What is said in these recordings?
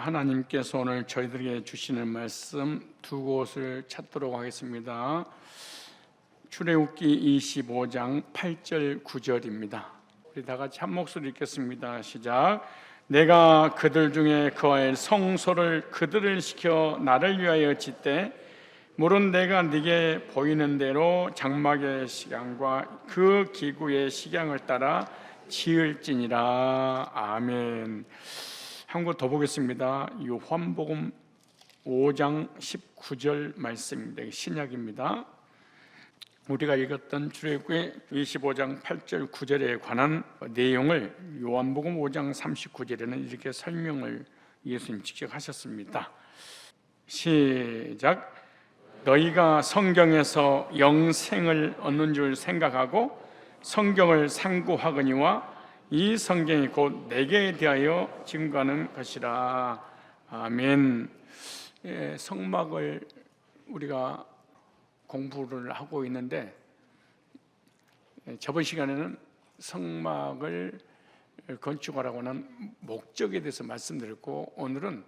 하나님께서 오늘 저희들에게 주시는 말씀 두 곳을 찾도록 하겠습니다. 출애굽기 25장 8절 9절입니다. 우리 다 같이 한 목소리 읽겠습니다. 시작. 내가 그들 중에 거할 성소를 그들을 시켜 나를 위하여 짓되 물은 내가 네게 보이는 대로 장막의 식양과 그 기구의 식양을 따라 지을지니라. 아멘. 한 번 더 보겠습니다. 요한복음 5장 19절 말씀입니다. 신약입니다. 우리가 읽었던 출애굽기 25장 8절 9절에 관한 내용을 요한복음 5장 39절에는 이렇게 설명을 예수님 직접 하셨습니다. 시작. 너희가 성경에서 영생을 얻는 줄 생각하고 성경을 상고하거니와 이 성경이 곧 내게 대하여 증거하는 것이라. 아멘. 성막을 우리가 공부를 하고 있는데 저번 시간에는 성막을 건축하라고 하는 목적에 대해서 말씀드렸고, 오늘은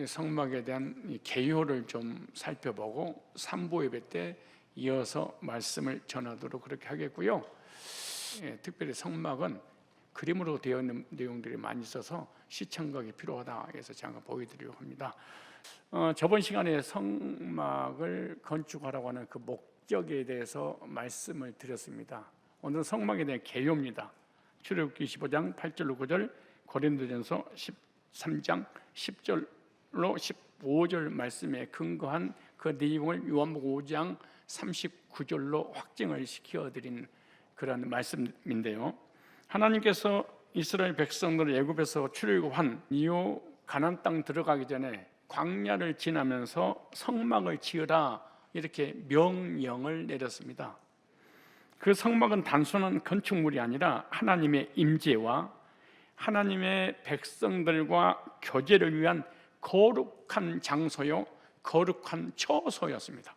성막에 대한 개요를 좀 살펴보고 3부 예배 때 이어서 말씀을 전하도록 그렇게 하겠고요. 특별히 성막은 그림으로 되어 있는 내용들이 많이 있어서 시청각이 필요하다 해서 잠깐 보여드리려고 합니다. 저번 시간에 성막을 건축하라고 하는 그 목적에 대해서 말씀을 드렸습니다. 오늘은 성막에 대한 개요입니다. 출애굽기 15장 8절로 9절, 고린도전서 13장 10절로 15절 말씀에 근거한 그 내용을 요한복음 5장 39절로 확증을 시켜드린 그런 말씀인데요. 하나님께서 이스라엘 백성들을 애굽에서 출애굽한 이후 가나안 땅 들어가기 전에 광야를 지나면서 성막을 지으라 이렇게 명령을 내렸습니다. 그 성막은 단순한 건축물이 아니라 하나님의 임재와 하나님의 백성들과 교제를 위한 거룩한 장소요, 거룩한 처소였습니다.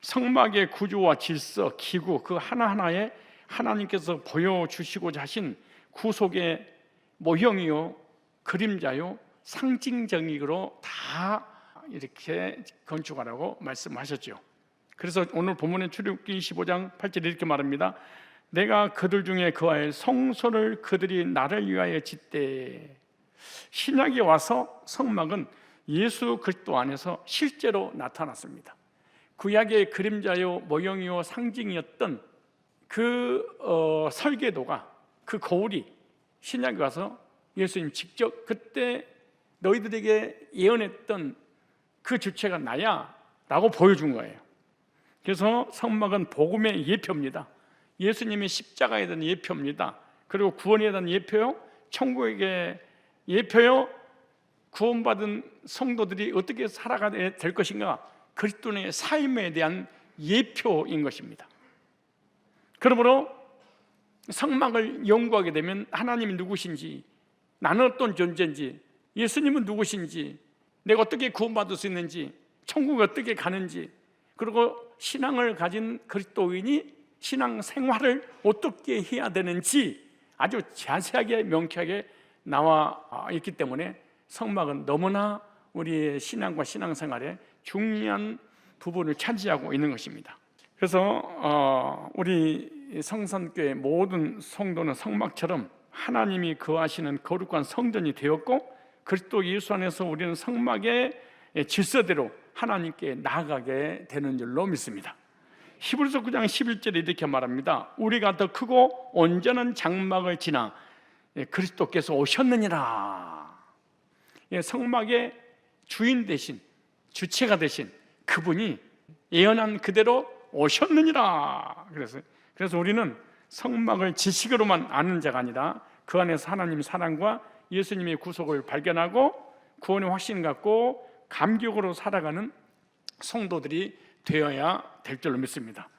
성막의 구조와 질서, 기구 그 하나하나에 하나님께서 보여주시고자 하신 구속의 모형이요, 그림자요, 상징적으로 다 이렇게 건축하라고 말씀하셨죠. 그래서 오늘 본문의 출애굽기 25장 8절에 이렇게 말합니다. 내가 그들 중에 거할 성소를 그들이 나를 위하여 짓되. 신약에 와서 성막은 예수 그리스도 안에서 실제로 나타났습니다. 구약의 그림자요, 모형이요, 상징이었던 그 설계도가, 그 거울이 신약에 와서 예수님 직접 그때 너희들에게 예언했던 그 주체가 나야 라고 보여준 거예요. 그래서 성막은 복음의 예표입니다. 예수님의 십자가에 대한 예표입니다. 그리고 구원에 대한 예표요, 천국의 예표요, 구원받은 성도들이 어떻게 살아가야 될 것인가, 그리스도의 삶에 대한 예표인 것입니다. 그러므로 성막을 연구하게 되면 하나님이 누구신지, 나는 어떤 존재인지, 예수님은 누구신지, 내가 어떻게 구원받을 수 있는지, 천국에 어떻게 가는지, 그리고 신앙을 가진 그리스도인이 신앙 생활을 어떻게 해야 되는지 아주 자세하게 명쾌하게 나와 있기 때문에 성막은 너무나 우리의 신앙과 신앙생활에 중요한 부분을 차지하고 있는 것입니다. 그래서 우리 성산교회 모든 성도는 성막처럼 하나님이 거하시는 거룩한 성전이 되었고, 그리스도 예수 안에서 우리는 성막의 질서대로 하나님께 나아가게 되는 줄로 믿습니다. 히브리서 9장 11절에 이렇게 말합니다. 우리가 더 크고 온전한 장막을 지나 그리스도께서 오셨느니라. 성막의 주인 되신, 주체가 되신 그분이 예언한 그대로 오셨느니라. 그래서 우리는 성막을 지식으로만 아는 자가 아니라 그 안에서 하나님의 사랑과 예수님의 구속을 발견하고 구원의 확신 갖고 감격으로 살아가는 성도들이 되어야 될 줄로 믿습니다.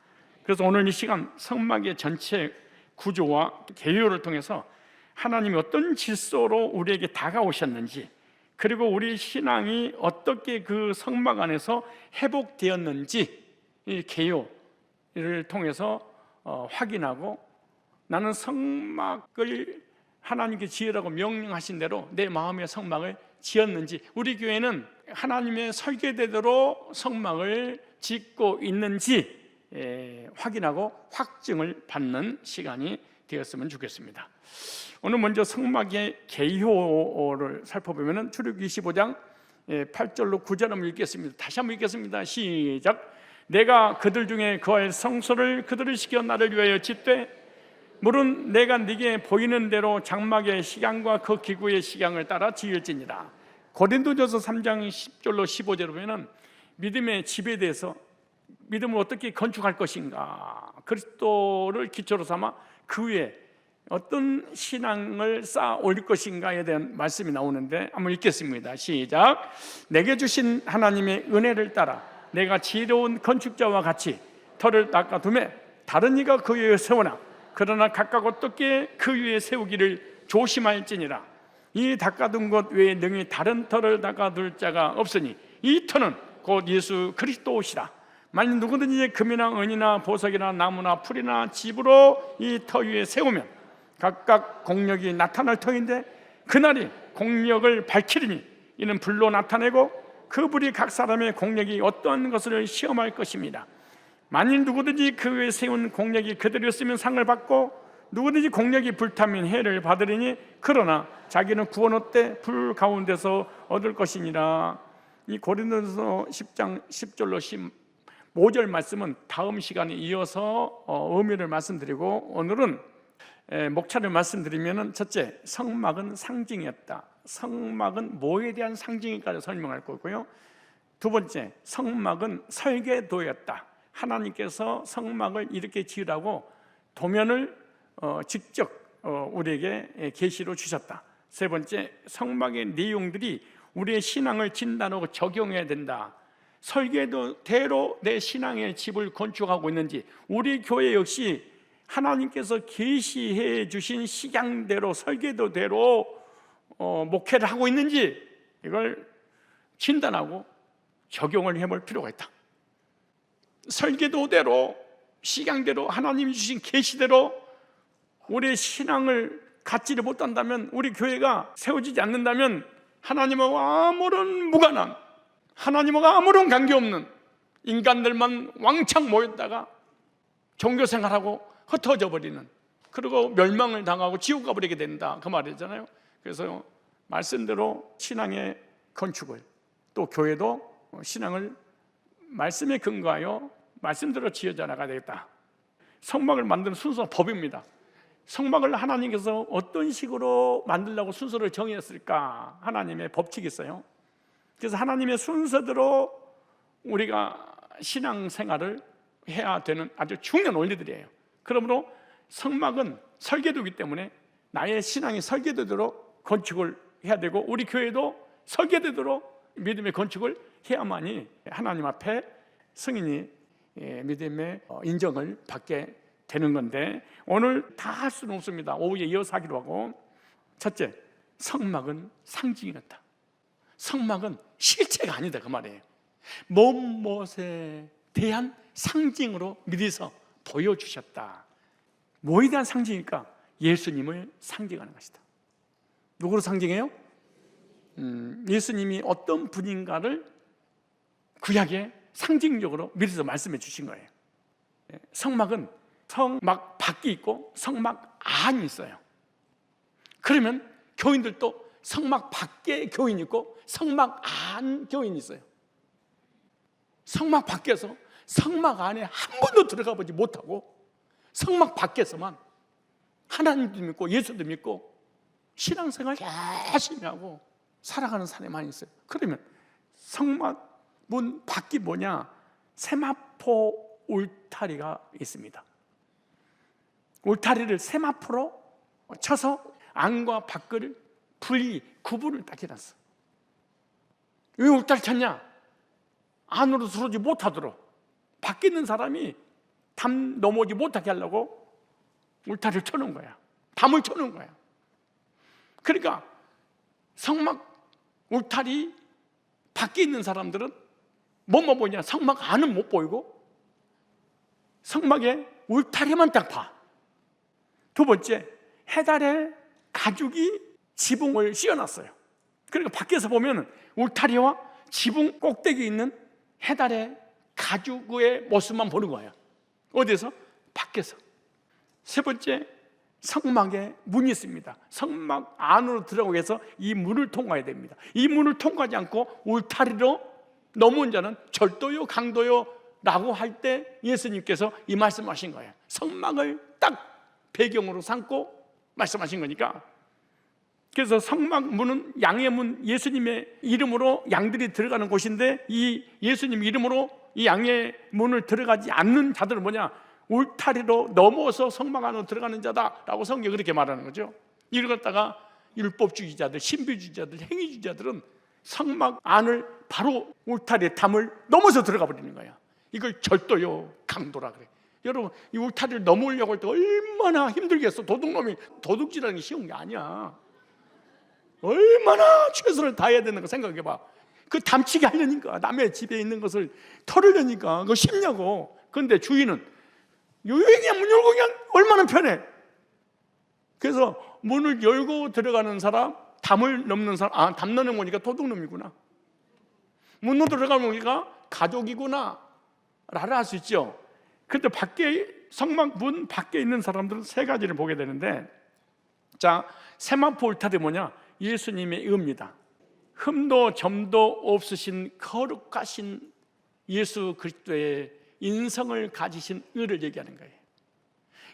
그래서 오늘 이 시간 성막의 전체 구조와 개요를 통해서 하나님이 어떤 질서로 우리에게 다가오셨는지, 그리고 우리 신앙이 어떻게 그 성막 안에서 회복되었는지 이 개요를 통해서 확인하고, 나는 성막을 하나님께 지으라고 명령하신 대로 내 마음의 성막을 지었는지, 우리 교회는 하나님의 설계대로 성막을 짓고 있는지 확인하고 확증을 받는 시간이 되었으면 좋겠습니다. 오늘 먼저 성막의 개효를 살펴보면 출애굽기 25장 8절로 9절 한번 읽겠습니다. 다시 한번 읽겠습니다. 시작. 내가 그들 중에 거할 성소를 그들을 시켜 나를 위하여 짓되 물은 내가 네게 보이는 대로 장막의 식양과 그 기구의 식양을 따라 지을지니라. 고린도전서 3장 10절로 15절에 보면 믿음의 집에 대해서, 믿음을 어떻게 건축할 것인가, 그리스도를 기초로 삼아 그 위에 어떤 신앙을 쌓아 올릴 것인가에 대한 말씀이 나오는데 한번 읽겠습니다. 시작. 내게 주신 하나님의 은혜를 따라 내가 지혜로운 건축자와 같이 터를 닦아두매 다른 이가 그 위에 세우나 그러나 각각 어떻게 그 위에 세우기를 조심할지니라. 이 닦아둔 것 외에 능히 다른 터를 닦아둘 자가 없으니 이 터는 곧 예수 그리스도시라. 만일 누구든지 금이나 은이나 보석이나 나무나 풀이나 집으로 이 터 위에 세우면 각각 공력이 나타날 터인데 그날이 공력을 밝히리니 이는 불로 나타내고 그 불이 각 사람의 공력이 어떠한 것을 시험할 것입니다. 만일 누구든지 그 위에 세운 공력이 그대로였으면 상을 받고 누구든지 공력이 불타면 해를 받으리니 그러나 자기는 구원 얻되 불 가운데서 얻을 것이니라. 이 고린도전서 10장 10절로 15절 말씀은 다음 시간에 이어서 의미를 말씀드리고, 오늘은 목차를 말씀드리면, 첫째, 성막은 상징이었다. 성막은 뭐에 대한 상징일까를 설명할 거고요. 두 번째, 성막은 설계도였다. 하나님께서 성막을 이렇게 지으라고 도면을 직접 우리에게 계시로 주셨다. 세 번째, 성막의 내용들이 우리의 신앙을 진단하고 적용해야 된다. 설계도대로 내 신앙의 집을 건축하고 있는지, 우리 교회 역시 하나님께서 계시해 주신 식양대로 설계도대로 목회를 하고 있는지 이걸 진단하고 적용을 해볼 필요가 있다. 설계도대로, 식양대로, 하나님이 주신 계시대로 우리의 신앙을 갖지를 못한다면, 우리 교회가 세워지지 않는다면 하나님하고 아무런 무관한, 하나님하고 아무런 관계없는 인간들만 왕창 모였다가 종교생활하고 흩어져 버리는, 그리고 멸망을 당하고 지옥 가버리게 된다, 그 말이잖아요. 그래서 말씀대로 신앙의 건축을, 또 교회도 신앙을 말씀에 근거하여 말씀대로 지어져 나가야 되겠다. 성막을 만드는 순서, 법입니다. 성막을 하나님께서 어떤 식으로 만들려고 순서를 정했을까? 하나님의 법칙이 있어요. 그래서 하나님의 순서대로 우리가 신앙생활을 해야 되는 아주 중요한 원리들이에요. 그러므로 성막은 설계도이기 때문에 나의 신앙이 설계도대로 건축을 해야 되고, 우리 교회도 설계도대로 믿음의 건축을 해야만이 하나님 앞에 승인이, 믿음의 인정을 받게 되는 건데, 오늘 다 할 수는 없습니다. 오후에 이어서 하기로 하고. 첫째, 성막은 상징이었다. 성막은 실체가 아니다, 그 말이에요. 무엇에 대한 상징으로 미리서 보여주셨다. 뭐에 대한 상징일까? 예수님을 상징하는 것이다. 누구로 상징해요? 예수님이 어떤 분인가를 구약에 상징적으로 미리서 말씀해 주신 거예요. 성막은 성막 밖이 있고 성막 안이 있어요. 그러면 교인들도 성막 밖에 교인이 있고 성막 안 교인이 있어요. 성막 밖에서 성막 안에 한 번도 들어가 보지 못하고 성막 밖에서만 하나님도 믿고 예수도 믿고 신앙생활 열심히 하고 살아가는 사람이 많이 있어요. 그러면 성막 문 밖이 뭐냐? 세마포 울타리가 있습니다. 울타리를 세마포로 쳐서 안과 밖을 구분을 딱 해놨어. 왜 울타리 쳤냐? 안으로 들어오지 못하도록, 밖에 있는 사람이 담 넘어오지 못하게 하려고 울타리를 쳐놓은 거야. 담을 쳐놓은 거야. 그러니까 성막 울타리 밖에 있는 사람들은 뭐만 보냐? 성막 안은 못 보이고 성막의 울타리만 딱 봐. 두 번째, 해달에 가죽이 지붕을 씌워놨어요. 그러니까 밖에서 보면 울타리와 지붕 꼭대기에 있는 해달의 가죽의 모습만 보는 거예요. 어디서? 밖에서. 세 번째, 성막에 문이 있습니다. 성막 안으로 들어가기 위해서 이 문을 통과해야 됩니다. 이 문을 통과하지 않고 울타리로 넘어온 자는 절도요 강도요 라고 할 때 예수님께서 이 말씀하신 거예요. 성막을 딱 배경으로 삼고 말씀하신 거니까. 그래서 성막 문은 양의 문, 예수님의 이름으로 양들이 들어가는 곳인데, 이 예수님 이름으로 이 양의 문을 들어가지 않는 자들은 뭐냐? 울타리로 넘어서 성막 안으로 들어가는 자다라고 성경이 그렇게 말하는 거죠. 이걸 갖다가 율법주의자들, 신비주의자들, 행위주의자들은 성막 안을 바로 울타리의 담을 넘어서 들어가 버리는 거야. 이걸 절도요 강도라 그래. 여러분, 이 울타리를 넘으려고 할 때 얼마나 힘들겠어. 도둑놈이 도둑질하는 게 쉬운 게 아니야. 얼마나 최선을 다해야 되는 거 생각해봐. 그 담치게 하려니까, 남의 집에 있는 것을 털으려니까 그거 쉽냐고. 그런데 주인은 요행이야, 문 열고 그냥 얼마나 편해. 그래서 문을 열고 들어가는 사람, 담을 넘는 사람, 담 넘는 거니까 도둑놈이구나, 문으로 들어가면 우리가 가족이구나 라를 알 수 있죠. 그런데 밖에, 성막 문 밖에 있는 사람들은 세 가지를 보게 되는데, 자, 세마포 울타리 뭐냐? 예수님의 의입니다. 흠도 점도 없으신 거룩하신 예수 그리스도의 인성을 가지신 의를 얘기하는 거예요.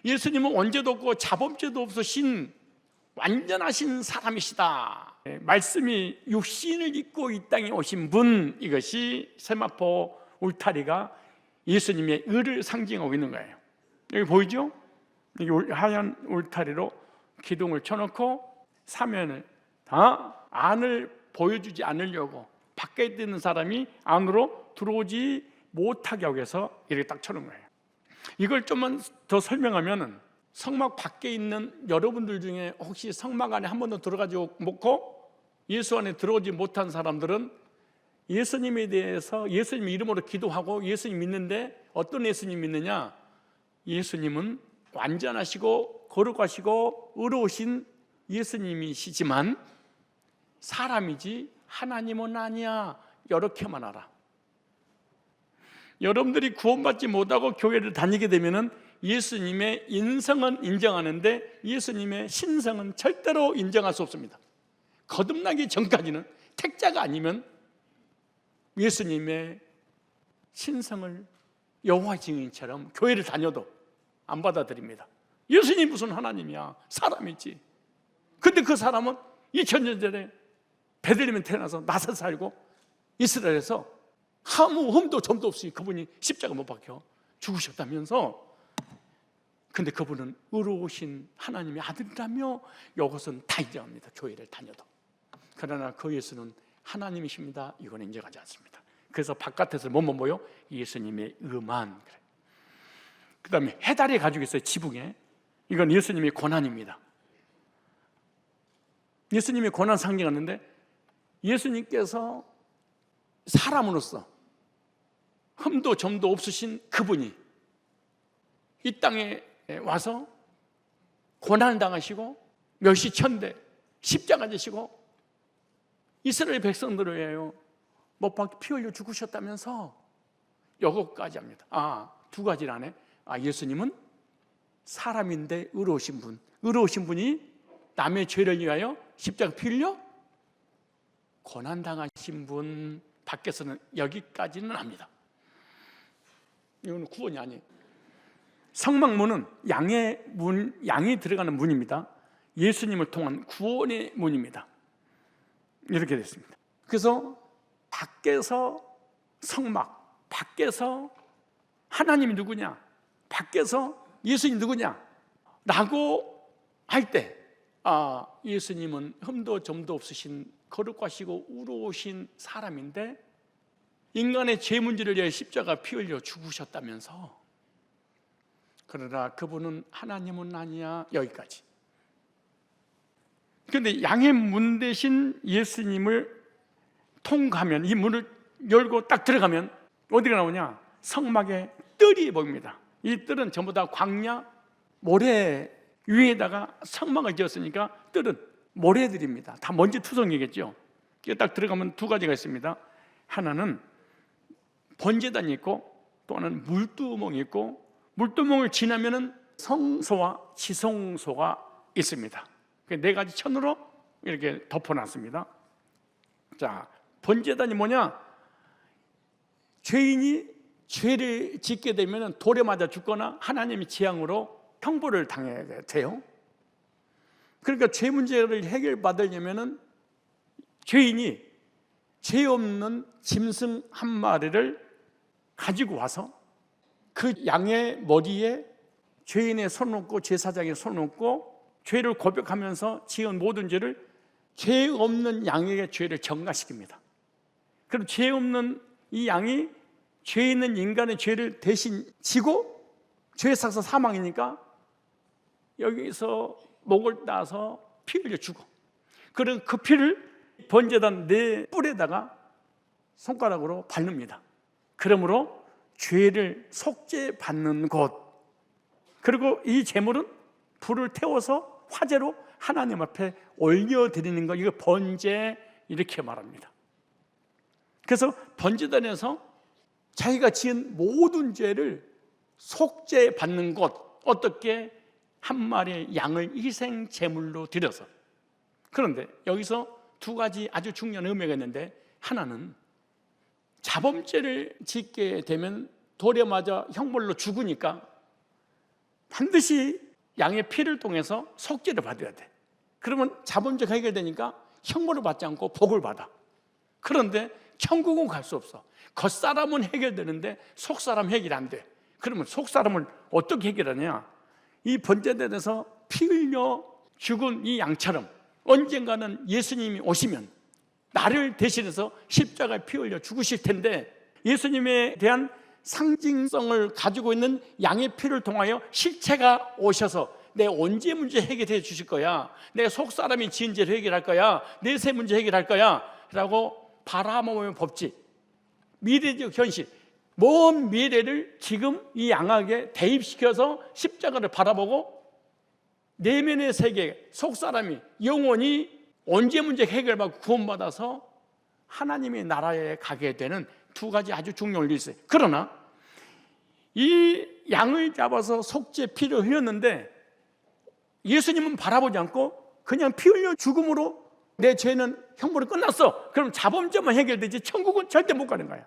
예수님은 원죄도 없고 자범죄도 없으신 완전하신 사람이시다. 말씀이 육신을 입고 이 땅에 오신 분, 이것이 세마포 울타리가 예수님의 의를 상징하고 있는 거예요. 여기 보이죠? 여기 하얀 울타리로 기둥을 쳐놓고 사면을 다 안을 보여주지 않으려고 밖에 있는 사람이 안으로 들어오지 못하게 하기 위해서 이렇게 딱 쳐놓은 거예요. 이걸 좀만 더 설명하면, 성막 밖에 있는 여러분들 중에 혹시 성막 안에 한 번도 들어가지 못고 예수 안에 들어오지 못한 사람들은 예수님에 대해서 예수님 이름으로 기도하고 예수님 믿는데, 어떤 예수님 믿느냐? 예수님은 완전하시고 거룩하시고 의로우신 예수님이시지만 사람이지 하나님은 아니야, 이렇게만 알아. 여러분들이 구원받지 못하고 교회를 다니게 되면은 예수님의 인성은 인정하는데 예수님의 신성은 절대로 인정할 수 없습니다. 거듭나기 전까지는, 택자가 아니면 예수님의 신성을 여호와 증인처럼 교회를 다녀도 안 받아들입니다. 예수님 무슨 하나님이야, 사람이지. 근데 그 사람은 2000년 전에 베들레헴에 태어나서 나사 살고 이스라엘에서 아무 흠도 점도 없이 그분이 십자가 못 박혀 죽으셨다면서, 근데 그분은 의로우신 하나님의 아들이라며 이것은 다 인정합니다, 교회를 다녀도. 그러나 그 예수는 하나님이십니다, 이건 인정하지 않습니다. 그래서 바깥에서 뭐뭐 보여? 예수님의 의만. 그래. 그 다음에 해달이 가지고 있어요, 지붕에. 이건 예수님의 고난입니다. 예수님의 고난 상징하는데, 예수님께서 사람으로서 흠도 점도 없으신 그분이 이 땅에 와서 고난을 당하시고 멸시천대 십자가 지시고 이스라엘 백성들을 위하여 못 박혀 피 흘려 죽으셨다면서 요것까지 합니다. 두 가지를 안 해. 예수님은 사람인데 의로우신 분, 의로우신 분이 남의 죄를 위하여 십자가 피 흘려 고난당하신 분, 밖에서는 여기까지는 합니다. 이거는 구원이 아니에요. 성막문은 양의 문, 양이 들어가는 문입니다. 예수님을 통한 구원의 문입니다. 이렇게 됐습니다. 그래서 밖에서 성막, 밖에서 하나님이 누구냐, 밖에서 예수님 누구냐 라고 할 때, 예수님은 흠도 점도 없으신 거룩하시고 의로우신 사람인데 인간의 죄 문제를 위해 십자가 피 흘려 죽으셨다면서, 그러나 그분은 하나님은 아니야, 여기까지. 그런데 양의 문 대신 예수님을 통과하면, 이 문을 열고 딱 들어가면 어디가 나오냐? 성막에 뜰이 보입니다. 이 뜰은 전부 다 광야, 모래 위에다가 성막을 지었으니까 뜰은 모래들입니다. 다 먼지 투성이겠죠. 이게 딱 들어가면 두 가지가 있습니다. 하나는 번제단이 있고 또 하나는 물두멍이 있고, 물두멍을 지나면은 성소와 지성소가 있습니다. 네 가지 천으로 이렇게 덮어놨습니다. 자, 번제단이 뭐냐? 죄인이 죄를 짓게 되면 돌에 맞아 죽거나 하나님의 재앙으로 형벌을 당해야 돼요. 그러니까 죄 문제를 해결받으려면 죄인이 죄 없는 짐승 한 마리를 가지고 와서 그 양의 머리에 죄인의 손을 얹고 제사장의 손을 얹고 죄를 고백하면서 지은 모든 죄를 죄 없는 양에게 죄를 전가시킵니다. 그럼 죄 없는 이 양이 죄 있는 인간의 죄를 대신 지고 죄에 삭서 사망이니까 여기서 목을 따서 피 흘려 죽어. 그럼 그 피를 번제단 네 뿔에다가 손가락으로 바릅니다. 그러므로 죄를 속죄받는 것. 그리고 이 제물은 불을 태워서 화제로 하나님 앞에 올려드리는 것, 이거 번제 이렇게 말합니다. 그래서 번제단에서 자기가 지은 모든 죄를 속죄받는 것, 어떻게? 한 마리의 양을 희생 제물로 드려서. 그런데 여기서 두 가지 아주 중요한 의미가 있는데, 하나는 자범죄를 짓게 되면 돌에 맞아 형벌로 죽으니까 반드시 양의 피를 통해서 속죄를 받아야 돼. 그러면 자범죄가 해결되니까 형벌을 받지 않고 복을 받아. 그런데 천국은 갈 수 없어. 겉사람은 해결되는데 속사람 해결 안 돼. 그러면 속사람을 어떻게 해결하냐? 이 번제단에서 피 흘려 죽은 이 양처럼 언젠가는 예수님이 오시면 나를 대신해서 십자가에 피 흘려 죽으실 텐데, 예수님에 대한 상징성을 가지고 있는 양의 피를 통하여 실체가 오셔서 내 언제 문제 해결해 주실 거야, 내 속사람이 지은 죄를 해결할 거야, 내 세 문제 해결할 거야 라고 바라보는 법칙, 미래적 현실, 먼 미래를 지금 이 양에게 대입시켜서 십자가를 바라보고 내면의 세계, 속사람이 영원히 언제 문제 해결받고 구원받아서 하나님의 나라에 가게 되는 두 가지 아주 중요한 일이 있어요. 그러나 이 양을 잡아서 속죄 피를 흘렸는데 예수님은 바라보지 않고 그냥 피 흘려 죽음으로 내 죄는 형벌이 끝났어. 그럼 자범죄만 해결되지 천국은 절대 못 가는 거야.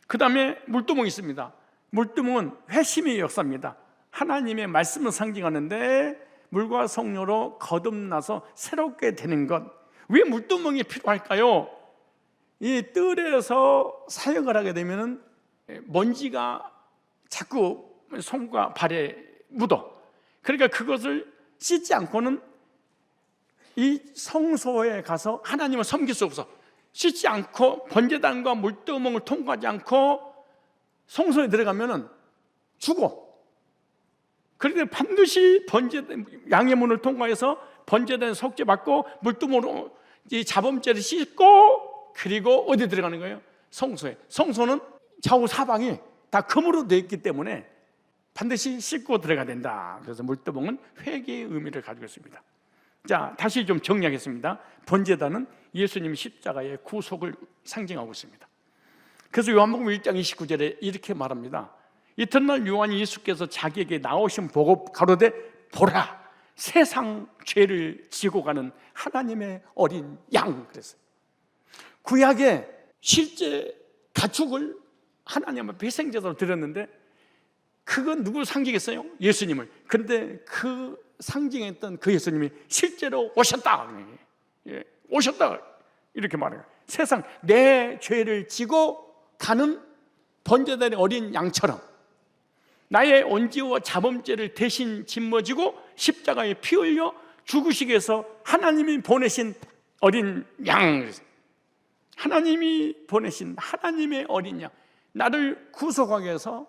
그 다음에 물두멍이 있습니다. 물두멍은 회심의 역사입니다. 하나님의 말씀을 상징하는데 물과 성료로 거듭나서 새롭게 되는 것. 왜 물두멍이 필요할까요? 이 뜰에서 사역을 하게 되면 먼지가 자꾸 손과 발에 묻어. 그러니까 그것을 씻지 않고는 이 성소에 가서 하나님을 섬길 수 없어. 씻지 않고 번제단과 물두멍을 통과하지 않고 성소에 들어가면 죽어. 그런데 반드시 양의 문을 통과해서 번제단에 속죄받고 물두멍으로 이 자범죄를 씻고 그리고 어디 들어가는 거예요? 성소에. 성소는 좌우 사방이 다 금으로 되어 있기 때문에 반드시 씻고 들어가야 된다. 그래서 물두멍은 회개의 의미를 가지고 있습니다. 자, 다시 좀 정리하겠습니다. 번제단은 예수님 십자가의 구속을 상징하고 있습니다. 그래서 요한복음 1장 29절에 이렇게 말합니다. 이튿날 요한이 예수께서 자기에게 나오신 보고 가로되 보라, 세상 죄를 지고 가는 하나님의 어린 양. 그랬어요. 구약에 실제 가축을 하나님 앞에 희생제사로 드렸는데 그건 누구를 상징했어요? 예수님을. 그런데 그 상징했던 그 예수님이 실제로 오셨다. 오셨다. 이렇게 말해요. 세상 내 죄를 지고 가는 번제단의 어린 양처럼 나의 언지와 자범죄를 대신 짊어지고 십자가에 피 흘려 죽으시기 위해서 하나님이 보내신 어린 양, 하나님이 보내신 하나님의 어린 양, 나를 구속하기 위해서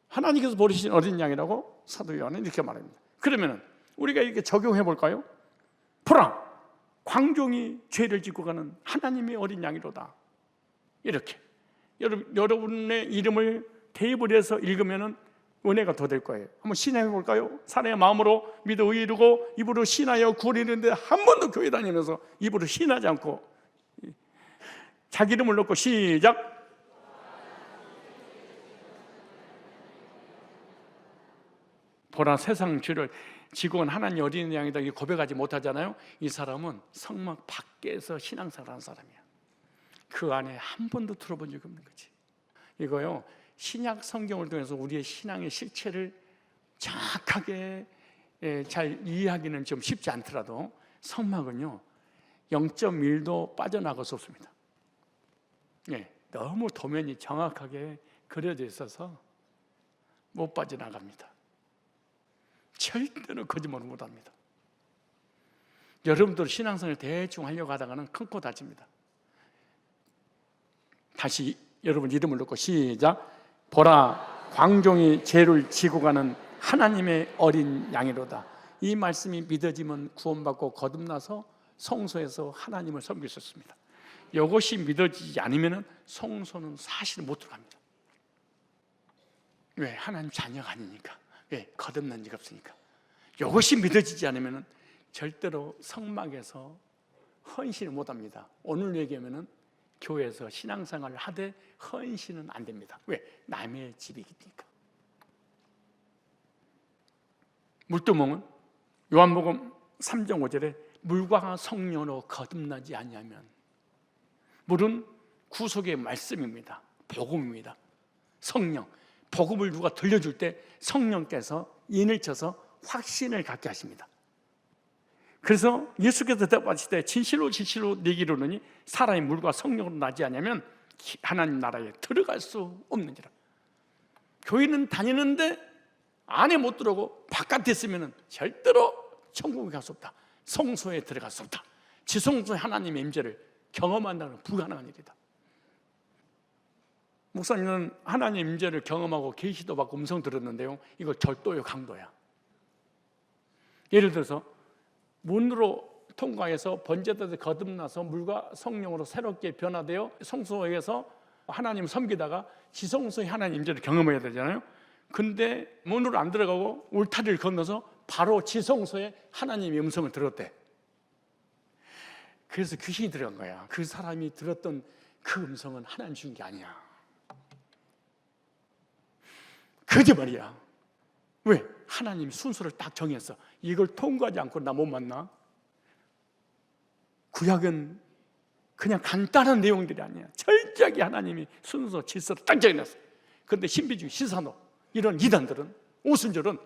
하나님께서 보내신 어린 양이라고 사도 요한은 이렇게 말합니다. 그러면 우리가 이렇게 적용해 볼까요? 보라, 광종이 죄를 짓고 가는 하나님의 어린 양이로다. 이렇게 여러분의 이름을 대입을 해서 읽으면 은혜가 더 될 거예요. 한번 신앙해 볼까요? 사랑의 마음으로 믿어 의에 이르고 입으로 신하여 구원을 이루는데 한 번도 교회 다니면서 입으로 신하지 않고 자기 이름을 넣고 시작. 보라 세상 죄를 지고 온 하나님 어린 양이다 이 고백하지 못하잖아요. 이 사람은 성막 밖에서 신앙생활 하는 사람이야. 그 안에 한 번도 들어본 적이 없는 거지. 이거요, 신약 성경을 통해서 우리의 신앙의 실체를 정확하게 잘 이해하기는 좀 쉽지 않더라도 성막은요 0.1도 빠져나갈 수 없습니다. 너무 도면이 정확하게 그려져 있어서 못 빠져나갑니다. 절대로 거짓말을 못합니다. 여러분들 신앙생활을 대충 하려고 하다가는 큰 코 다칩니다. 다시 여러분 이름을 넣고 시작. 보라 광종이 죄를 지고 가는 하나님의 어린 양이로다. 이 말씀이 믿어지면 구원받고 거듭나서 성소에서 하나님을 섬길 수 있습니다. 이것이 믿어지지 않으면 성소는 사실 못 들어갑니다. 왜? 하나님 자녀가 아니니까. 왜? 거듭난 지가 없으니까. 이것이 믿어지지 않으면 절대로 성막에서 헌신을 못합니다. 오늘 얘기하면 교회에서 신앙생활을 하되 헌신은 안 됩니다. 왜? 남의 집이니까. 물두멍은 요한복음 3장 5절에 물과 성령으로 거듭나지 아니하면, 물은 구속의 말씀입니다. 복음입니다. 성령, 복음을 누가 들려줄 때 성령께서 인을 쳐서 확신을 갖게 하십니다. 그래서 예수께서 대답하실 때 진실로 진실로 네게 이르노니 사람이 물과 성령으로 나지 않으면 하나님 나라에 들어갈 수 없느니라. 교회는 다니는데 안에 못 들어오고 바깥에 있으면 절대로 천국에 갈 수 없다. 성소에 들어갈 수 없다. 지성소에 하나님의 임재를 경험한다는 건 불가능한 일이다. 목사님은 하나님의 임재를 경험하고 계시도 받고 음성 들었는데요, 이거 절도요 강도야. 예를 들어서 문으로 통과해서 번제단에 거듭나서 물과 성령으로 새롭게 변화되어 성소에서 하나님을 섬기다가 지성소에 하나님 임재를 경험해야 되잖아요. 근데 문으로 안 들어가고 울타리를 건너서 바로 지성소에 하나님의 음성을 들었대. 그래서 귀신이 들어간 거야. 그 사람이 들었던 그 음성은 하나님 준 게 아니야. 거짓말이야. 왜? 하나님이 순서를 딱 정했어. 이걸 통과하지 않고 나 못 만나. 구약은 그냥 간단한 내용들이 아니야. 철저하게 하나님이 순서, 질서를 딱 정해놨어. 그런데 신비주의, 시사노 이런 이단들은, 오순절은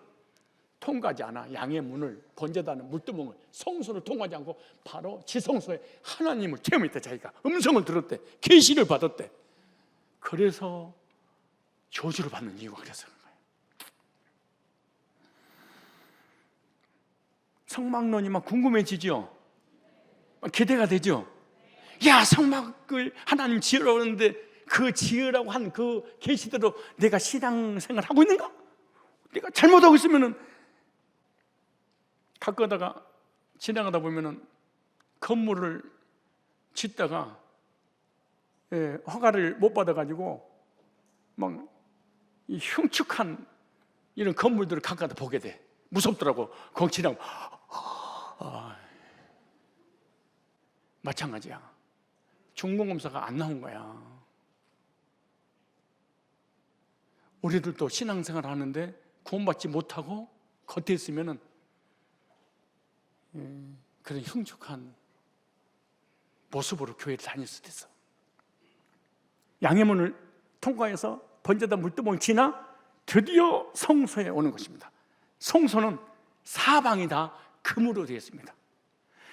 통과하지 않아. 양의 문을, 번제단은 물두멍을, 성소를 통과하지 않고 바로 지성소에 하나님을 체험했대. 자기가 음성을 들었대. 계시를 받았대. 그래서 저주를 받는 이유가 그래서 그런 거예요. 성막론이 막 궁금해지죠? 막 기대가 되죠? 야, 성막을 하나님 지으라고 하는데 그 지으라고 한 그 계시대로 내가 신앙생활 하고 있는가? 내가 잘못하고 있으면은 가끔가다가 지나가다 보면은 건물을 짓다가 허가를 못 받아가지고 막 이 흉측한 이런 건물들을 가끔가다 보게 돼. 무섭더라고. 거기 지나고 마찬가지야. 중공검사가 안 나온 거야. 우리들도 신앙생활 하는데 구원받지 못하고 겉에 있으면은 그런 흉측한 모습으로 교회를 다닐 수도 있어. 양해문을 통과해서 번제단 물두멍을 지나 드디어 성소에 오는 것입니다. 성소는 사방이 다 금으로 되어 있습니다.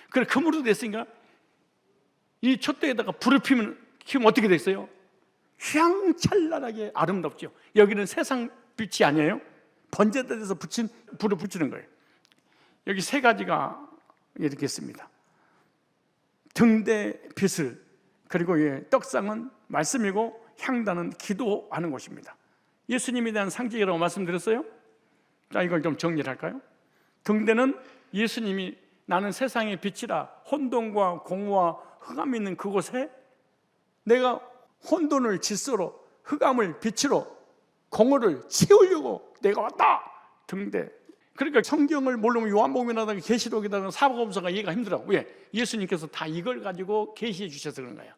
그래, 금으로 되어 있으니까 이 촛대에다가 불을 피우면 어떻게 됐어요? 휘황찬란하게 아름답죠. 여기는 세상 빛이 아니에요. 번제단에서 붙인 불을 붙이는 거예요. 여기 세 가지가 이렇게 있습니다. 등대 빛을, 그리고 떡상은 말씀이고 향단은 기도하는 것입니다. 예수님에 대한 상징이라고 말씀드렸어요. 자, 이걸 좀 정리를 할까요? 등대는 예수님이 나는 세상의 빛이라, 혼돈과 공허와 흑암이 있는 그곳에 내가 혼돈을 질서로, 흑암을 빛으로 공허를 채우려고 내가 왔다. 등대. 그러니까 성경을 모르면 요한복음이라든가 계시록이라든가 사복음서가 이해가 힘들어. 왜? 예수님께서 다 이걸 가지고 계시해 주셔서 그런 거예요.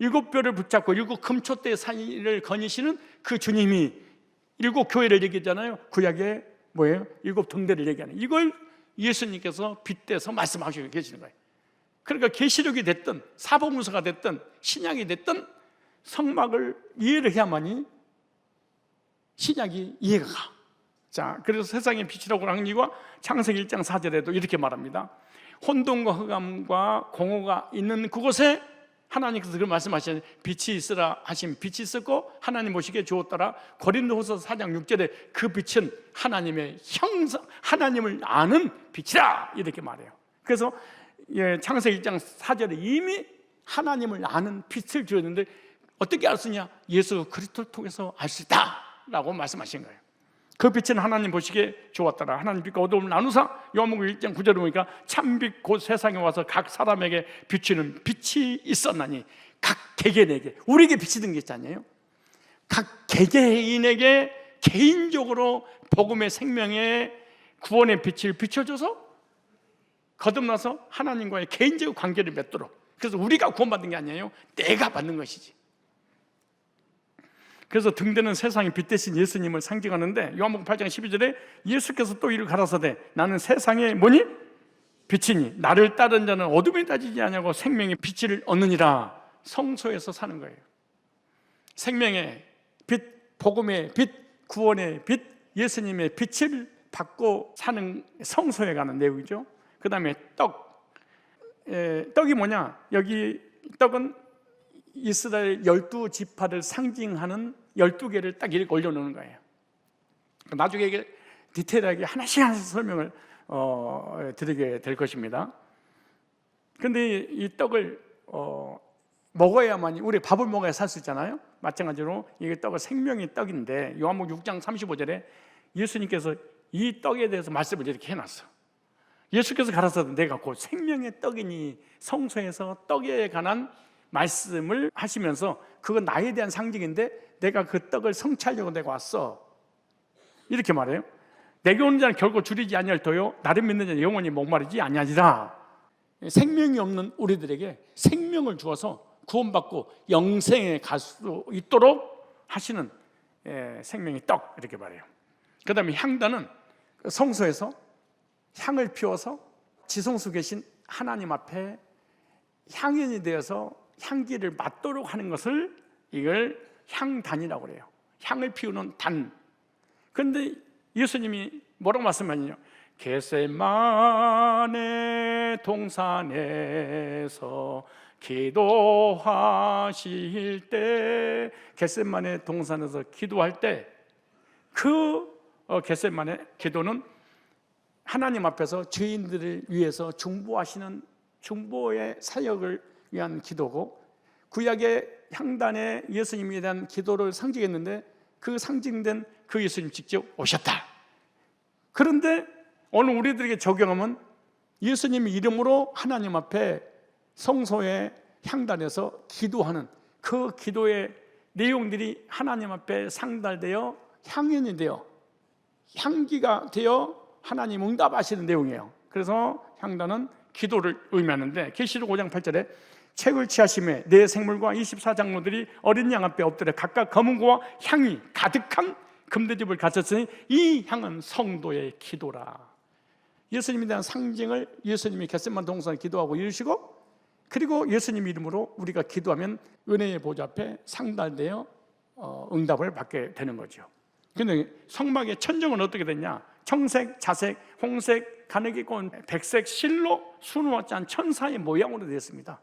7뼈를 붙잡고 7 금초대 사이를 거니시는 그 주님이 7 교회를 얘기했잖아요. 구약에 뭐예요? 7 등대를 얘기하는, 이걸 예수님께서 빗대서 말씀하시고 계시는 거예요. 그러니까 계시록이 됐든 사복음서가 됐든 신약이 됐든 성막을 이해를 해야만이 신약이 이해가 가. 자, 그래서 세상의 빛이라고 하는 이유가 창세기 1장 4절에도 이렇게 말합니다. 혼돈과 흑암과 공허가 있는 그곳에 하나님께서 그런 말씀하시는, 빛이 있으라 하시면 빛이 있었고 하나님 보시기에 좋았더라. 고린도후서 4장 6절에 그 빛은 하나님의 형상, 하나님을 아는 빛이라 이렇게 말해요. 그래서 창세기 1장 4절에 이미 하나님을 아는 빛을 주었는데 어떻게 알 수 있냐? 예수 그리스도를 통해서 알 수 있다라고 말씀하신 거예요. 그 빛은 하나님 보시기에 좋았더라. 하나님 빛과 어두움을 나누사. 요한복음 1장 9절에 보니까 참빛 곧 세상에 와서 각 사람에게 비추는 빛이 있었나니 각 개개인에게, 우리에게 비치는 게 있잖아요. 각 개개인에게 개인적으로 복음의 생명의 구원의 빛을 비춰줘서 거듭나서 하나님과의 개인적 관계를 맺도록. 그래서 우리가 구원받는 게 아니에요. 내가 받는 것이지. 그래서 등대는 세상의 빛 대신 예수님을 상징하는데 요한복음 8장 12절에 예수께서 또 이를 가라사대 나는 세상의 뭐니? 빛이니 나를 따른 자는 어둠에 빠지지 아니하고 생명의 빛을 얻느니라. 성소에서 사는 거예요. 생명의 빛, 복음의 빛, 구원의 빛, 예수님의 빛을 받고 사는 성소에 가는 내용이죠. 그 다음에 떡이 뭐냐? 여기 떡은 이스라엘 12지파를 상징하는 12개를 딱 이렇게 올려놓는 거예요. 나중에 이게 디테일하게 하나씩 설명을 드리게 될 것입니다. 그런데 이 떡을 먹어야만이, 우리 밥을 먹어야 살 수 있잖아요. 마찬가지로 이게 떡은 생명의 떡인데 요한복음 6장 35절에 예수님께서 이 떡에 대해서 말씀을 이렇게 해놨어. 예수께서 가라사대 내가 곧 생명의 떡이니, 성소에서 떡에 관한 말씀을 하시면서 그건 나에 대한 상징인데 내가 그 떡을 성취하려고 내가 왔어 이렇게 말해요. 내게 오는 자는 결코 줄이지 아니할 터요 나를 믿는 자는 영원히 목마르지 아니하리라. 생명이 없는 우리들에게 생명을 주어서 구원받고 영생에 갈 수 있도록 하시는 생명의 떡 이렇게 말해요. 그 다음에 향단은 성소에서 향을 피워서 지성소 계신 하나님 앞에 향연이 되어서 향기를 맡도록 하는 것을 이걸 향단이라고 그래요. 향을 피우는 단. 그런데 예수님이 뭐라고 말씀하시냐? 겟세마네 동산에서 기도하실 때, 겟세마네 동산에서 기도할 때 그 겟세마네 기도는 하나님 앞에서 죄인들을 위해서 중보하시는 중보의 사역을 위한 기도고, 구약의 향단에 예수님에 대한 기도를 상징했는데 그 상징된 그 예수님 직접 오셨다. 그런데 오늘 우리들에게 적용하면 예수님 이름으로 하나님 앞에 성소의 향단에서 기도하는 그 기도의 내용들이 하나님 앞에 상달되어 향연이 되어 향기가 되어 하나님 응답하시는 내용이에요. 그래서 향단은 기도를 의미하는데 계시록 5장 8절에 책을 취하심에 내 생물과 24장로들이 어린 양 앞에 엎드려 각각 검은고와 향이 가득한 금대접을 가졌으니 이 향은 성도의 기도라. 예수님에 대한 상징을 예수님이 겟세마네 동산에 기도하고 이루시고, 그리고 예수님 이름으로 우리가 기도하면 은혜의 보좌 앞에 상달되어 응답을 받게 되는 거죠. 그런데 성막의 천정은 어떻게 됐냐? 청색, 자색, 홍색, 가늘게 고운 백색 실로 수놓아 짠 천사의 모양으로 되었습니다.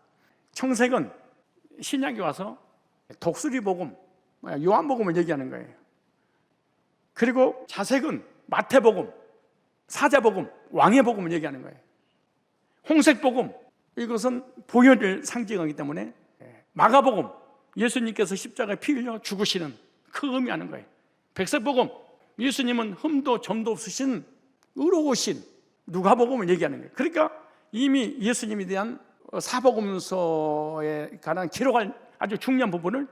청색은 신약에 와서 독수리 복음, 요한복음을 얘기하는 거예요. 그리고 자색은 마태복음, 사자복음, 왕의 복음을 얘기하는 거예요. 홍색 복음, 이것은 보혈을 상징하기 때문에 마가복음, 예수님께서 십자가에 피 흘려 죽으시는 그 의미하는 거예요. 백색 복음, 예수님은 흠도 점도 없으신 의로우신 누가복음을 얘기하는 거예요. 그러니까 이미 예수님에 대한 사복음서에 관한 기록할 아주 중요한 부분을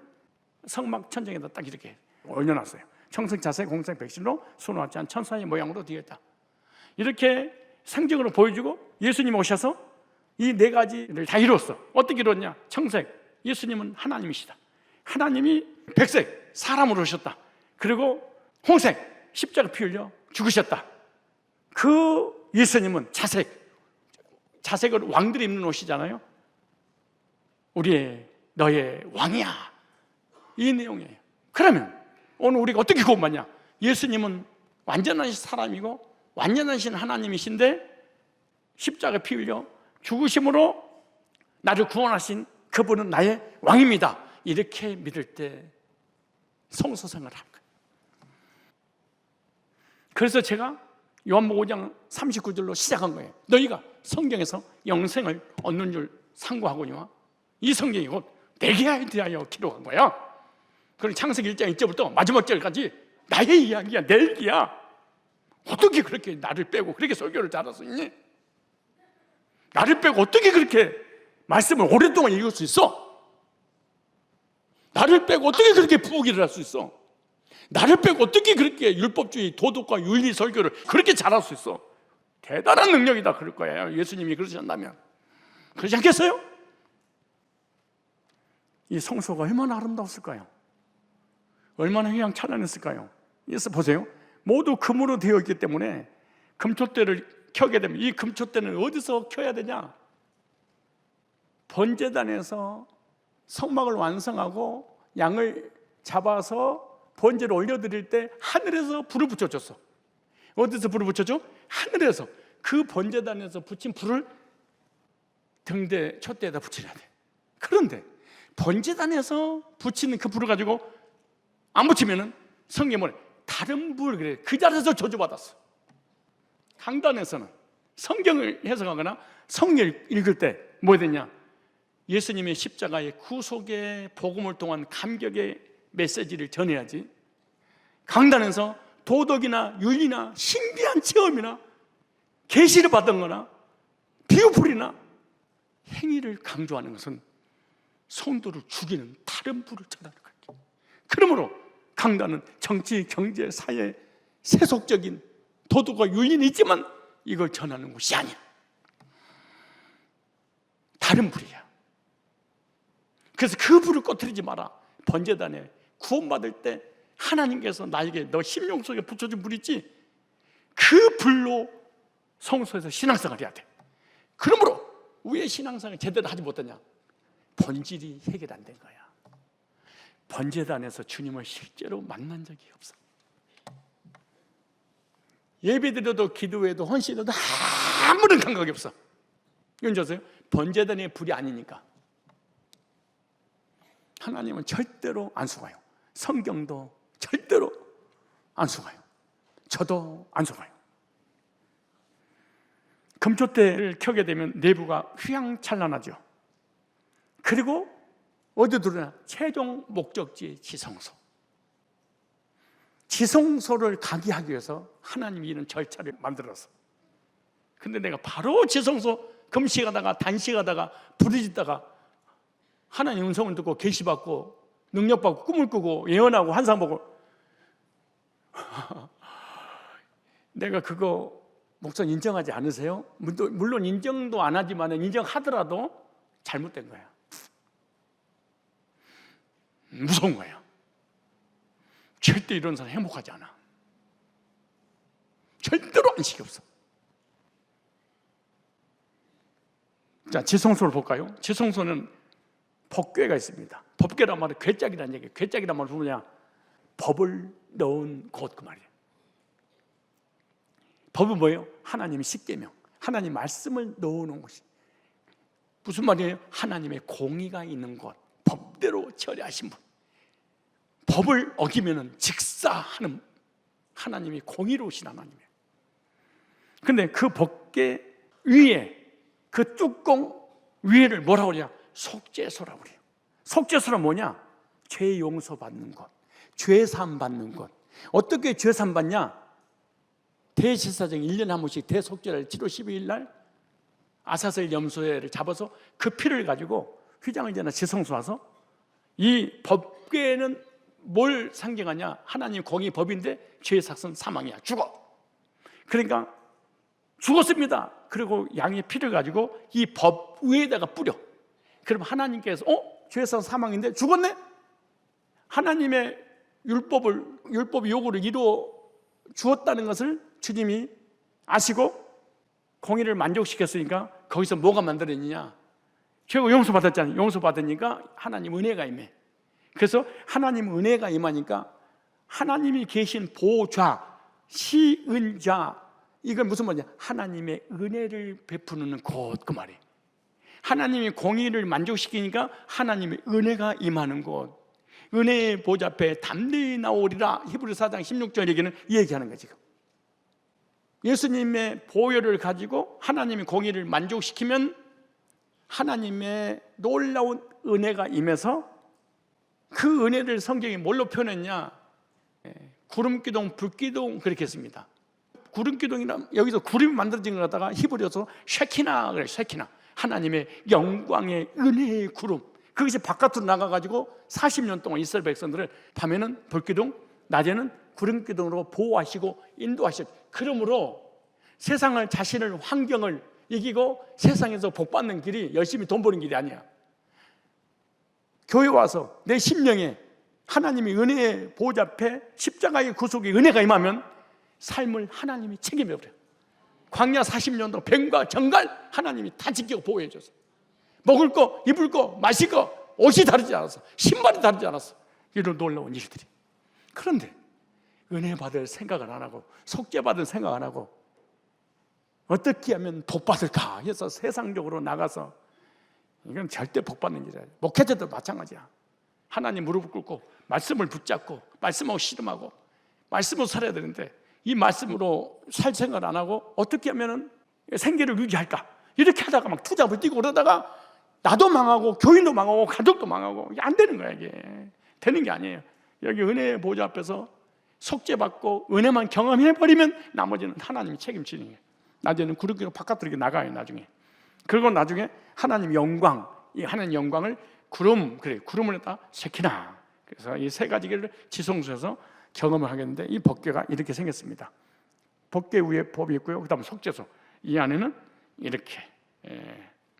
성막 천정에다 딱 이렇게 올려놨어요. 청색, 자색, 공색, 백실로 수놓았지 않은 천사의 모양으로 되었다. 이렇게 상징으로 보여주고 예수님 오셔서 이 네 가지를 다 이뤘어. 어떻게 이뤘냐? 청색, 예수님은 하나님이시다. 하나님이 백색, 사람으로 오셨다. 그리고 홍색, 십자가 피 흘려 죽으셨다. 그 예수님은 자색, 자색을 왕들이 입는 옷이잖아요. 우리의 너의 왕이야, 이 내용이에요. 그러면 오늘 우리가 어떻게 구원받냐? 예수님은 완전한 사람이고 완전하신 하나님이신데 십자가 피 흘려 죽으심으로 나를 구원하신 그분은 나의 왕입니다. 이렇게 믿을 때 성소생활을 한 거예요. 그래서 제가 요한복음 5장 39절로 시작한 거예요. 너희가 성경에서 영생을 얻는 줄 상고하거니와 이 성경이 곧 내게 대하여 기록한 거야. 그럼 창세기 1장 1절부터 마지막 절까지 나의 이야기야, 내 얘기야. 어떻게 그렇게 나를 빼고 그렇게 설교를 잘할 수 있니? 나를 빼고 어떻게 그렇게 말씀을 오랫동안 읽을 수 있어? 나를 빼고 어떻게 그렇게 부귀를 할 수 있어? 나를 빼고 어떻게 그렇게 율법주의, 도덕과 윤리 설교를 그렇게 잘할 수 있어? 대단한 능력이다 그럴 거예요. 예수님이 그러셨다면. 그러지 않겠어요? 이 성소가 얼마나 아름다웠을까요? 얼마나 휘황찬란했을까요? 그래서 보세요. 모두 금으로 되어 있기 때문에 금촛대를 켜게 되면 이 금촛대는 어디서 켜야 되냐? 번제단에서 성막을 완성하고 양을 잡아서 번제를 올려드릴 때 하늘에서 불을 붙여줬어. 어디서 불을 붙여줘? 하늘에서. 그 번제단에서 붙인 불을 등대 촛대에다 붙여야 돼. 그런데 번제단에서 붙이는 그 불을 가지고 안 붙이면은 성경은 다른 불, 그래, 그 자리에서 저주받았어. 강단에서는 성경을 해석하거나 성경을 읽을 때 뭐 되냐? 예수님의 십자가의 구속의 복음을 통한 감격의 메시지를 전해야지. 강단에서 도덕이나 윤리나 신비한 체험이나 계시를 받은 거나 비유풀이나 행위를 강조하는 것은 성도를 죽이는 다른 불을 전하는 거예요. 그러므로 강단은 정치, 경제, 사회, 세속적인 도덕과 윤리는 있지만 이걸 전하는 곳이 아니야. 다른 불이야. 그래서 그 불을 꺼뜨리지 마라. 번제단에 구원받을 때 하나님께서 나에게 너 심령 속에 붙여준 불 있지? 그 불로 성소에서 신앙생활을 해야 돼. 그러므로 왜 신앙생활을 제대로 하지 못하냐? 본질이 해결 안 된 거야. 번제단에서 주님을 실제로 만난 적이 없어. 예배드려도 기도해도 헌신해도 아무런 감각이 없어. 이건 아세요? 번제단의 불이 아니니까. 하나님은 절대로 안 속아요. 성경도 절대로 안 속아요. 저도 안 속아요. 금촛대를 켜게 되면 내부가 휘황찬란하죠. 그리고 어디 들어오냐? 최종 목적지 지성소. 지성소를 가게 하기 위해서 하나님이 이런 절차를 만들었어. 근데 내가 바로 지성소 금식하다가 단식하다가 부르짖다가 하나님 음성을 듣고 계시받고 능력받고 꿈을 꾸고 예언하고 환상 보고 내가 그거 목사님 인정하지 않으세요? 물론 인정도 안 하지만 인정하더라도 잘못된 거야. 무서운 거야. 절대 이런 사람 행복하지 않아. 절대로 안식이 없어. 자, 지성소를 볼까요? 지성소는 법궤가 있습니다. 법궤란 말은 궤짝이라는 얘기예요. 궤짝이란 말은 뭐냐? 법을 넣은 곳, 그 말이에요. 법은 뭐예요? 하나님의 십계명, 하나님 말씀을 넣어놓은 곳이. 무슨 말이에요? 하나님의 공의가 있는 곳, 법대로 처리하신 분. 법을 어기면 직사하는 하나님이 공의로우신 하나님이에요. 근데 그 법궤 위에 그 뚜껑 위에를 뭐라고 그러냐? 속죄소라고 그래요. 속죄소는 뭐냐? 죄 용서 받는 것, 죄 사함 받는 것. 어떻게 죄 사함 받냐? 대제사장 1년에 한 번씩 대속죄를 7월 12일 날 아사슬 염소회를 잡아서 그 피를 가지고 휘장을 지나 지성소 와서 이 법궤는 뭘 상징하냐? 하나님 공의 법인데 죄의 삭은 사망이야. 죽어. 그러니까 죽었습니다. 그리고 양의 피를 가지고 이 법 위에다가 뿌려. 그럼 하나님께서 죄의 삭은 사망인데 죽었네? 하나님의 율법의 요구를 이루어 주었다는 것을 주님이 아시고 공의를 만족시켰으니까 거기서 뭐가 만들어지냐? 죄가 용서받았잖아요. 용서받으니까 하나님 은혜가 임해. 그래서 하나님 은혜가 임하니까 하나님이 계신 보좌, 시은자, 이건 무슨 말이냐? 하나님의 은혜를 베푸는 곳, 그 말이에요. 하나님이 공의를 만족시키니까 하나님의 은혜가 임하는 곳, 은혜의 보좌 앞에 담대히 나오리라. 히브리서 4장 16절 얘기는 이 얘기하는 거지. 예수님의 보혈을 가지고 하나님의 공의를 만족시키면 하나님의 놀라운 은혜가 임해서 그 은혜를 성경이 뭘로 표현했냐? 구름기둥, 불기둥 그렇게 했습니다. 구름기둥이란 여기서 구름이 만들어진 걸 갖다가 히브리어서 쉐키나 그래. 쉐키나, 하나님의 영광의 은혜의 구름. 그것이 바깥으로 나가가지고 40년 동안 이스라엘 백성들을 밤에는 불기둥, 낮에는 구름기둥으로 보호하시고 인도하시고, 그러므로 세상을, 자신을, 환경을 이기고 세상에서 복받는 길이 열심히 돈 버는 길이 아니야. 교회 와서 내 심령에 하나님의 은혜의 보좌 앞에 십자가의 구속의 은혜가 임하면 삶을 하나님이 책임져 버려요. 광야 40년 동안 뱀과 정갈 하나님이 다 지키고 보호해 줬어. 먹을 거, 입을 거, 마실 거, 옷이 다르지 않았어. 신발이 다르지 않았어. 이런 놀라운 일들이. 그런데 은혜 받을 생각을 안 하고 속죄 받을 생각 안 하고 어떻게 하면 복 받을까 해서 세상적으로 나가서, 이건 절대 복 받는 일이야. 목회자도 마찬가지야. 하나님 무릎을 꿇고 말씀을 붙잡고 말씀하고 씨름하고 말씀으로 살아야 되는데 이 말씀으로 살 생각을 안 하고 어떻게 하면 생계를 유지할까 이렇게 하다가 막 투잡을 뛰고 그러다가 나도 망하고 교인도 망하고 가족도 망하고 이게 안 되는 거야. 이게 되는 게 아니에요. 여기 은혜의 보좌 앞에서 속죄받고 은혜만 경험해버리면 나머지는 하나님이 책임지는 거예요. 나중에는 구름기로 바깥으로 나가요. 나중에. 그리고 나중에 하나님 영광, 이 하나님 영광을 구름을 했다 쉐키나. 그래서 이 세 가지를 지성소에서 경험을 하겠는데, 이 법궤가 이렇게 생겼습니다. 법궤 위에 법이 있고요. 그다음 속죄소, 이 안에는 이렇게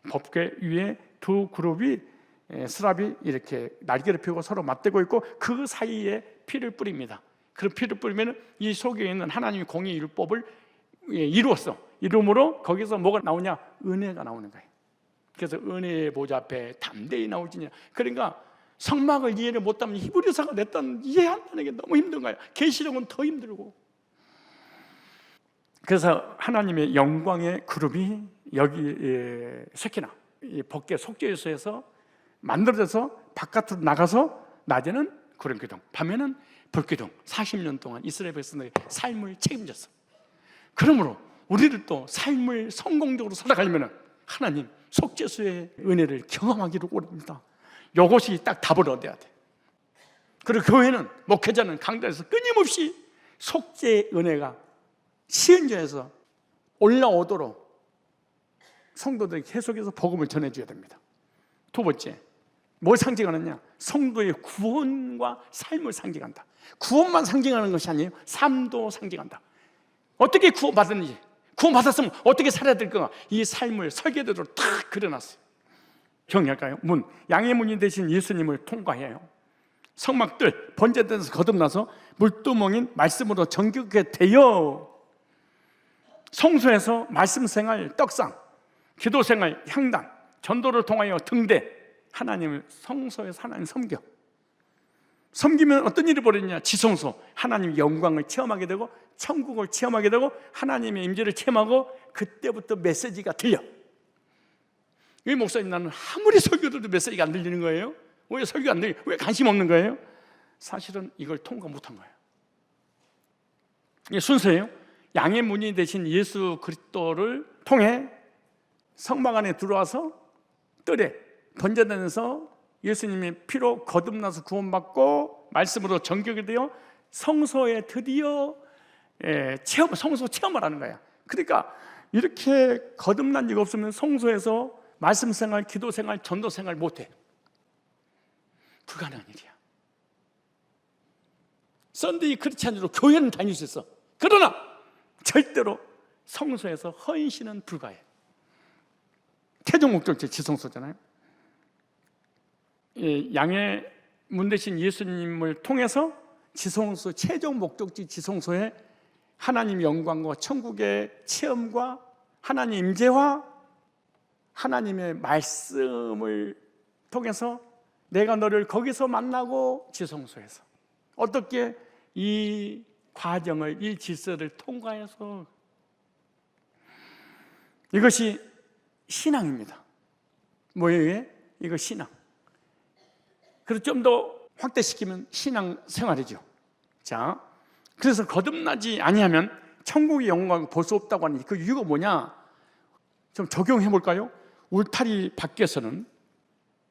법궤 위에 두 그룹이 스랍이 이렇게 날개를 펴고 서로 맞대고 있고 그 사이에 피를 뿌립니다. 그 피를 뿌리면 이 속에 있는 하나님의 공의 율법을 이루었어. 이름으로 거기서 뭐가 나오냐? 은혜가 나오는 거예요. 그래서 은혜의 보좌 앞에 담대히 나오지냐. 그러니까 성막을 이해를 못하면 히브리서가 냈던 이해한다는 게 너무 힘든 거예요. 계시록은 더 힘들고. 그래서 하나님의 영광의 그룹이 여기 쉐키나, 이 법궤 속죄소에서 만들어져서 바깥으로 나가서 낮에는 구름기둥, 밤에는 불기둥, 40년 동안 이스라엘 백성들의 삶을 책임졌어. 그러므로 우리들도 삶을 성공적으로 살아가려면 하나님 속죄소의 은혜를 경험하기를 원합니다. 이것이 딱 답을 얻어야 돼. 그리고 교회는, 목회자는 강단에서 끊임없이 속죄의 은혜가 시은전에서 올라오도록 성도들이 계속해서 복음을 전해줘야 됩니다. 두 번째, 뭘 상징하느냐? 성도의 구원과 삶을 상징한다. 구원만 상징하는 것이 아니에요. 삶도 상징한다. 어떻게 구원받았는지, 구원받았으면 어떻게 살아야 될까, 이 삶을 설계대로 탁 그려놨어요. 정리할까요? 문, 양의 문이 되신 예수님을 통과해요. 성막들 번제단에서 거듭나서 물두멍인 말씀으로 정결하게 되어 성소에서 말씀생활 떡상, 기도생활 향단, 전도를 통하여 등대, 하나님을 성소에서 하나님 섬기면 어떤 일이 벌어지냐? 지성소, 하나님의 영광을 체험하게 되고 천국을 체험하게 되고 하나님의 임재를 체험하고 그때부터 메시지가 들려. 왜 목사님, 나는 아무리 설교도 메시지가 안 들리는 거예요? 왜 설교가 안 들려? 왜 관심 없는 거예요? 사실은 이걸 통과 못한 거예요. 이게 순서예요. 양의 문이 되신 예수 그리스도를 통해 성막 안에 들어와서 뜰에 번제단에서 예수님의 피로 거듭나서 구원받고 말씀으로 정결이 되어 성소에 드디어 성소 체험을 하는 거야. 그러니까 이렇게 거듭난 적 없으면 성소에서 말씀생활, 기도생활, 전도생활 못해. 불가능한 일이야. 썬데이 크리스찬으로 교회는 다닐 수 있어. 그러나 절대로 성소에서 헌신은 불가해. 최종 목적지 지성소잖아요. 양의 문 대신 예수님을 통해서 지성소, 최종 목적지 지성소에 하나님의 영광과 천국의 체험과 하나님 임재와 하나님의 말씀을 통해서 내가 너를 거기서 만나고 지성소에서 어떻게 이 과정을, 이 질서를 통과해서, 이것이 신앙입니다. 뭐예요? 이거 신앙. 그래서 좀 더 확대시키면 신앙 생활이죠. 자, 그래서 거듭나지 아니하면 천국의 영광을 볼 수 없다고 하는 그 이유가 뭐냐? 좀 적용해 볼까요? 울타리 밖에서는,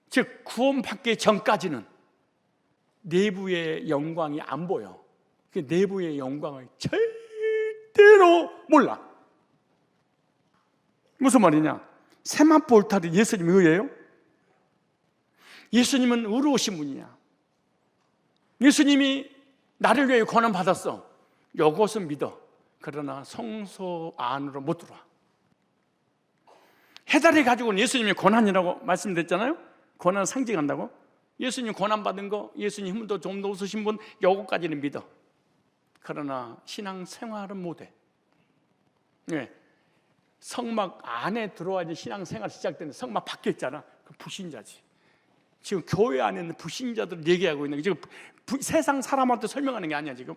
즉 구원받기 전까지는 내부의 영광이 안 보여. 그 내부의 영광을 절대로 몰라. 무슨 말이냐? 세마포 울타리 예수님이 의예요? 예수님은 의로우신 분이야. 예수님이 나를 위해 고난 받았어. 이것은 믿어. 그러나 성소 안으로 못 들어와. 해달이 가지고는 예수님이 고난이라고 말씀드렸잖아요. 고난을 상징한다고. 예수님 고난 받은 거, 예수님 힘도 좀 더 없으신 분, 요거까지는 믿어. 그러나 신앙 생활은 못해. 네. 성막 안에 들어와야지 신앙 생활 시작되는데 성막 밖에 있잖아. 그 불신자지. 지금 교회 안에 있는 불신자들 얘기하고 있는 게 지금 세상 사람한테 설명하는 게 아니야. 지금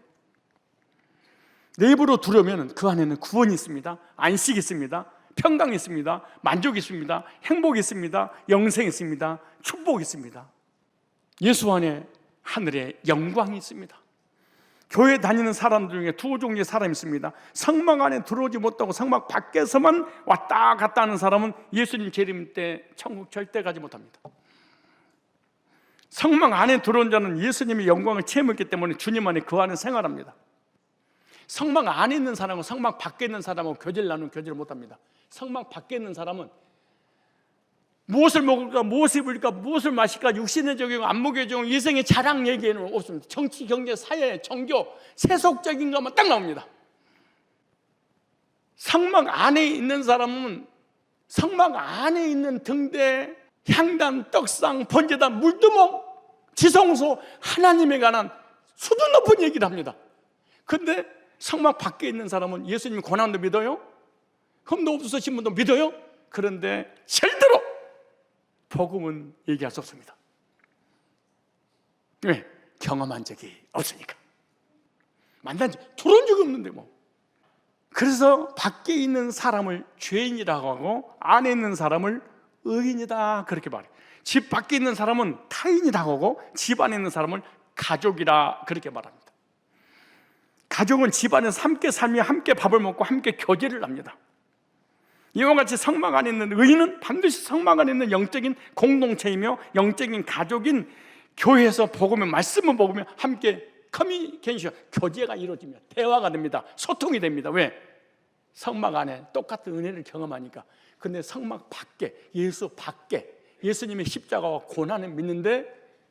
내부로 들어오면 그 안에는 구원이 있습니다. 안식이 있습니다. 평강이 있습니다. 만족이 있습니다. 행복이 있습니다. 영생이 있습니다. 축복이 있습니다. 예수 안에 하늘의 영광이 있습니다. 교회 다니는 사람들 중에 두 종류의 사람이 있습니다. 성막 안에 들어오지 못하고 성막 밖에서만 왔다 갔다 하는 사람은 예수님 재림 때 천국 절대 가지 못합니다. 성막 안에 들어온 자는 예수님의 영광을 체험했기 때문에 주님 안에 그 안에 생활합니다. 성막 안에 있는 사람은 성막 밖에 있는 사람하고 교제를 나누면 교제를 못합니다. 성막 밖에 있는 사람은 무엇을 먹을까, 무엇을 입을까, 무엇을 마실까, 육신의 적용, 안목의 적용, 이생의 자랑 얘기에는 없습니다. 정치, 경제, 사회, 종교, 세속적인 것만 딱 나옵니다. 성막 안에 있는 사람은 성막 안에 있는 등대, 향단, 떡상, 번제단, 물두멍, 지성소, 하나님에 관한 수준 높은 얘기를 합니다. 그런데 성막 밖에 있는 사람은 예수님 고난도 믿어요? 흠도 없으신 분도 믿어요? 그런데 절대로 복음은 얘기할 수 없습니다. 왜? 경험한 적이 없으니까. 만난 적, 들어온 적이 없는데 뭐. 그래서 밖에 있는 사람을 죄인이라고 하고 안에 있는 사람을 의인이다 그렇게 말해요. 집 밖에 있는 사람은 타인이라고 하고 집 안에 있는 사람을 가족이라 그렇게 말합니다. 가족은 집안에서 함께 살며 함께 밥을 먹고 함께 교제를 합니다. 이와 같이 성막 안에 있는 의인은 반드시 성막 안에 있는 영적인 공동체이며 영적인 가족인 교회에서 복음의 말씀을 먹으며 함께 커뮤니케이션, 교제가 이루어지며 대화가 됩니다. 소통이 됩니다. 왜? 성막 안에 똑같은 은혜를 경험하니까. 근데 성막 밖에, 예수 밖에 예수님의 십자가와 고난을 믿는데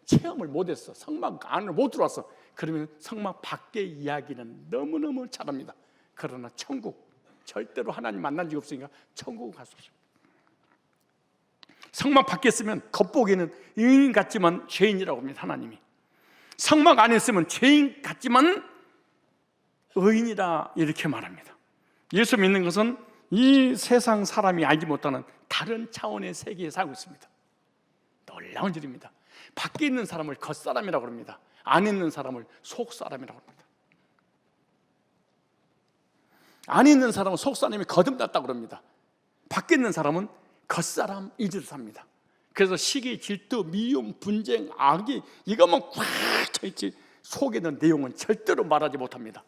체험을 못했어. 성막 안으로 못 들어왔어. 그러면 성막 밖의 이야기는 너무너무 잘합니다. 그러나 천국, 절대로 하나님 만난 적이 없으니까 천국을 갈 수 없습니다. 성막 밖에 있으면 겉보기에는 의인 같지만 죄인이라고 합니다. 하나님이. 성막 안에 있으면 죄인 같지만 의인이다 이렇게 말합니다. 예수 믿는 것은 이 세상 사람이 알지 못하는 다른 차원의 세계에 살고 있습니다. 놀라운 일입니다. 밖에 있는 사람을 겉사람이라고 합니다. 안에 있는 사람을 속사람이라고 합니다. 안에 있는 사람은 속사람이 거듭났다고 합니다. 밖에 있는 사람은 겉사람 이지로 삽니다. 그래서 시기, 질투, 미움, 분쟁, 악이 이것만 꽉 차있지 속에 있는 내용은 절대로 말하지 못합니다.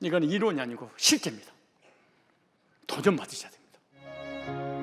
이건 이론이 아니고 실제입니다. 도전 받으셔야 됩니다.